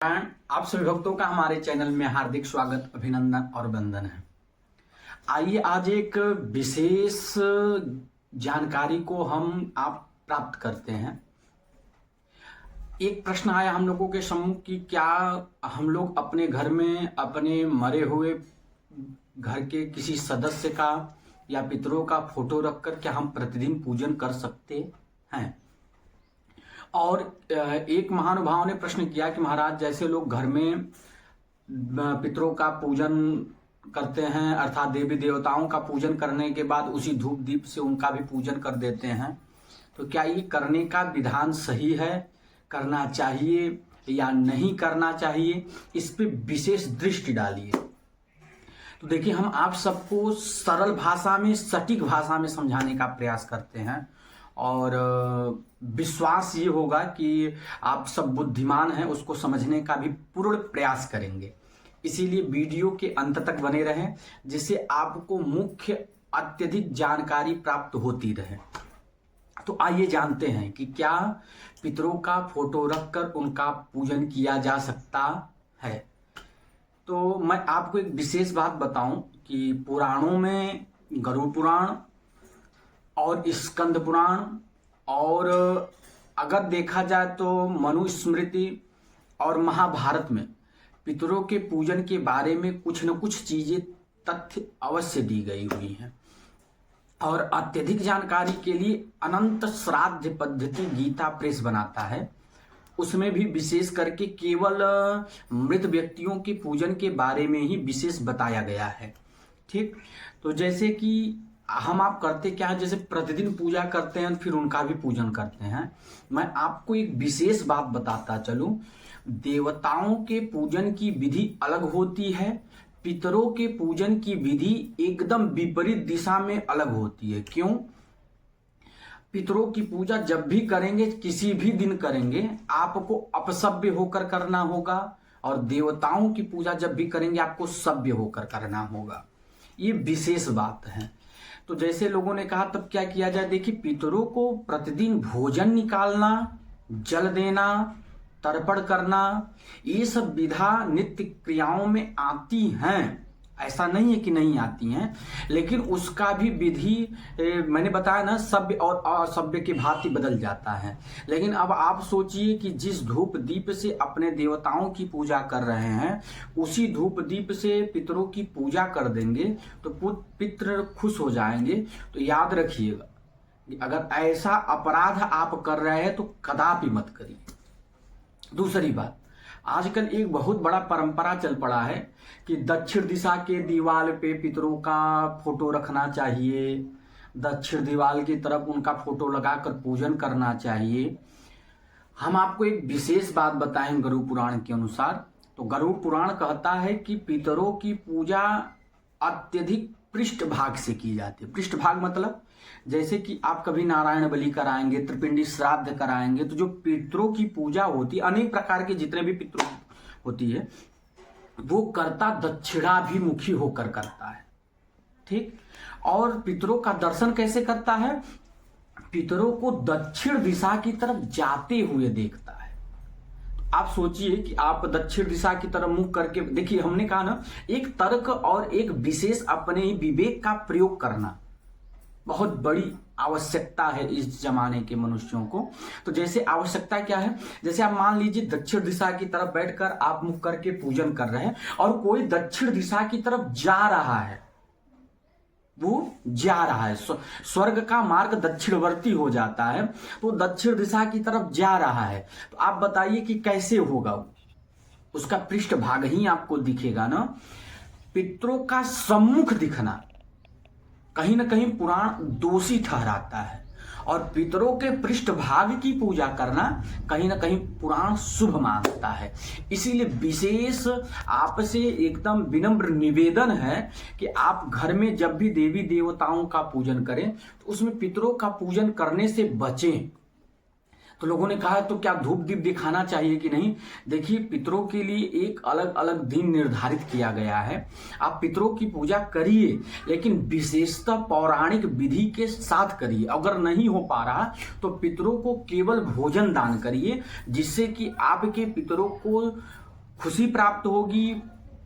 आप सभी भक्तों का हमारे चैनल में हार्दिक स्वागत, अभिनंदन और वंदन है। आइए आज एक विशेष जानकारी को हम आप प्राप्त करते हैं। एक प्रश्न आया हम लोगों के सम्मुख कि क्या हम लोग अपने घर में अपने मरे हुए घर के किसी सदस्य का या पितरों का फोटो रखकर क्या हम प्रतिदिन पूजन कर सकते हैं। और एक महानुभाव ने प्रश्न किया कि महाराज, जैसे लोग घर में पितरों का पूजन करते हैं अर्थात देवी देवताओं का पूजन करने के बाद उसी धूप दीप से उनका भी पूजन कर देते हैं, तो क्या ये करने का विधान सही है, करना चाहिए या नहीं करना चाहिए, इस पे विशेष दृष्टि डालिए। तो देखिए, हम आप सबको सरल भाषा में, सटीक भाषा में समझाने का प्रयास करते हैं और विश्वास ये होगा कि आप सब बुद्धिमान हैं, उसको समझने का भी पूर्ण प्रयास करेंगे। इसीलिए वीडियो के अंत तक बने रहें, जिससे आपको मुख्य अत्यधिक जानकारी प्राप्त होती रहे। तो आइए जानते हैं कि क्या पितरों का फोटो रखकर उनका पूजन किया जा सकता है। तो मैं आपको एक विशेष बात बताऊं कि पुराणों में गरुड़ पुराण और स्कंद पुराण और अगर देखा जाए तो मनुस्मृति और महाभारत में पितरों के पूजन के बारे में कुछ न कुछ चीजें, तथ्य अवश्य दी गई हुई हैं। और अत्यधिक जानकारी के लिए अनंत श्राद्ध पद्धति गीता प्रेस बनाता है, उसमें भी विशेष करके केवल मृत व्यक्तियों के पूजन के बारे में ही विशेष बताया गया है। ठीक, तो जैसे कि हम आप करते क्या है, जैसे प्रतिदिन पूजा करते हैं फिर उनका भी पूजन करते हैं। मैं आपको एक विशेष बात बताता चलूं, देवताओं के पूजन की विधि अलग होती है, पितरों के पूजन की विधि एकदम विपरीत दिशा में अलग होती है। क्यों? पितरों की पूजा जब भी करेंगे, किसी भी दिन करेंगे, आपको अपसभ्य होकर करना होगा, और देवताओं की पूजा जब भी करेंगे आपको सभ्य होकर करना होगा। ये विशेष बात है। तो जैसे लोगों ने कहा, तब क्या किया जाए। देखिए, पितरों को प्रतिदिन भोजन निकालना, जल देना, तर्पण करना, ये सब विधा नित्य क्रियाओं में आती हैं, ऐसा नहीं है कि नहीं आती हैं, लेकिन उसका भी विधि मैंने बताया ना, सभ्य और असभ्य की भांति बदल जाता है। लेकिन अब आप सोचिए कि जिस धूप दीप से अपने देवताओं की पूजा कर रहे हैं, उसी धूप दीप से पितरों की पूजा कर देंगे तो पितृ खुश हो जाएंगे। तो याद रखिएगा, अगर ऐसा अपराध आप कर रहे हैं तो कदापि मत करिए। दूसरी बात, आजकल एक बहुत बड़ा परंपरा चल पड़ा है कि दक्षिण दिशा के दीवार पे पितरों का फोटो रखना चाहिए, दक्षिण दीवार की तरफ उनका फोटो लगाकर पूजन करना चाहिए। हम आपको एक विशेष बात बताएं गरुड़ पुराण के अनुसार। तो गरुड़ पुराण कहता है कि पितरों की पूजा अत्यधिक पृष्ठभाग से की जाती है। पृष्ठभाग मतलब जैसे कि आप कभी नारायण बलि कराएंगे, त्रिपिंडी श्राद्ध कराएंगे, तो जो पितरों की पूजा होती है, अनेक प्रकार के जितने भी पितरों होती है, वो कर्ता दक्षिणाभिमुखी होकर करता है। ठीक, और पितरों का दर्शन कैसे करता है? पितरों को दक्षिण दिशा की तरफ जाते हुए देखता है। आप सोचिए कि आप दक्षिण दिशा की तरफ मुख करके देखिए, हमने कहा ना, एक तर्क और एक विशेष अपने विवेक का प्रयोग करना बहुत बड़ी आवश्यकता है इस जमाने के मनुष्यों को। तो जैसे आवश्यकता क्या है, जैसे आप मान लीजिए दक्षिण दिशा की तरफ बैठकर आप मुख करके पूजन कर रहे हैं और कोई दक्षिण दिशा की तरफ जा रहा है, वो जा रहा है, स्वर्ग का मार्ग दक्षिणवर्ती हो जाता है, तो दक्षिण दिशा की तरफ जा रहा है, तो आप बताइए कि कैसे होगा वो? उसका पृष्ठभाग ही आपको दिखेगा ना। पितरों का सम्मुख दिखना कहीं ना कहीं पुराण दोषी ठहराता है, और पितरों के पृष्ठभाग की पूजा करना कहीं ना कहीं पुराण शुभ मानता है। इसीलिए विशेष आपसे एकदम विनम्र निवेदन है कि आप घर में जब भी देवी देवताओं का पूजन करें तो उसमें पितरों का पूजन करने से बचें। तो लोगों ने कहा तो क्या धूप दीप दिखाना चाहिए कि नहीं? देखिए, पितरों के लिए एक अलग अलग दिन निर्धारित किया गया है। आप पितरों की पूजा करिए, लेकिन विशेषतः पौराणिक विधि के साथ करिए। अगर नहीं हो पा रहा तो पितरों को केवल भोजन दान करिए, जिससे कि आपके पितरों को खुशी प्राप्त होगी,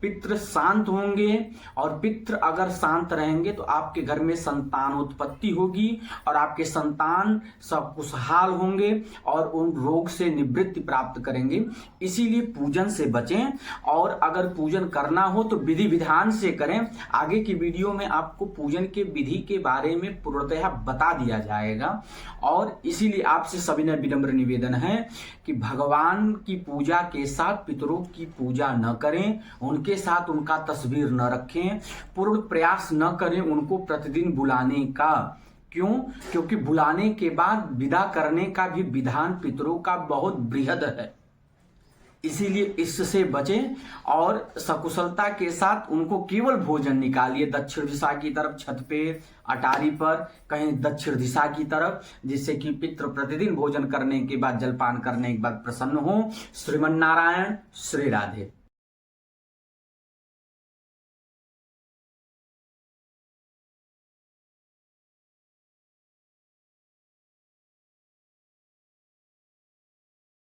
पितृ शांत होंगे, और पितृ अगर शांत रहेंगे तो आपके घर में संतानोत्पत्ति होगी और आपके संतान सब खुशहाल होंगे और उन रोग से निवृत्ति प्राप्त करेंगे। इसीलिए पूजन से बचें, और अगर पूजन करना हो तो विधि विधान से करें। आगे की वीडियो में आपको पूजन के विधि के बारे में पूर्णतः बता दिया जाएगा। और इसीलिए आपसे सविनय विनम्र निवेदन है कि भगवान की पूजा के साथ पितरों की पूजा न करें, उनके साथ उनका तस्वीर न रखें, पूर्ण प्रयास न करें उनको प्रतिदिन बुलाने का। क्यों? क्योंकि बुलाने के बाद विदा करने का भी विधान पितरों का बहुत बृहद है। इसीलिए इससे बचें और सकुशलता के साथ उनको केवल भोजन निकालिए दक्षिण दिशा की तरफ, छत पे, अटारी पर, कहीं दक्षिण दिशा की तरफ, जिससे कि पितृ प्रतिदिन भोजन करने के बाद, जलपान करने के बाद प्रसन्न हो। श्रीमन नारायण, श्री राधे।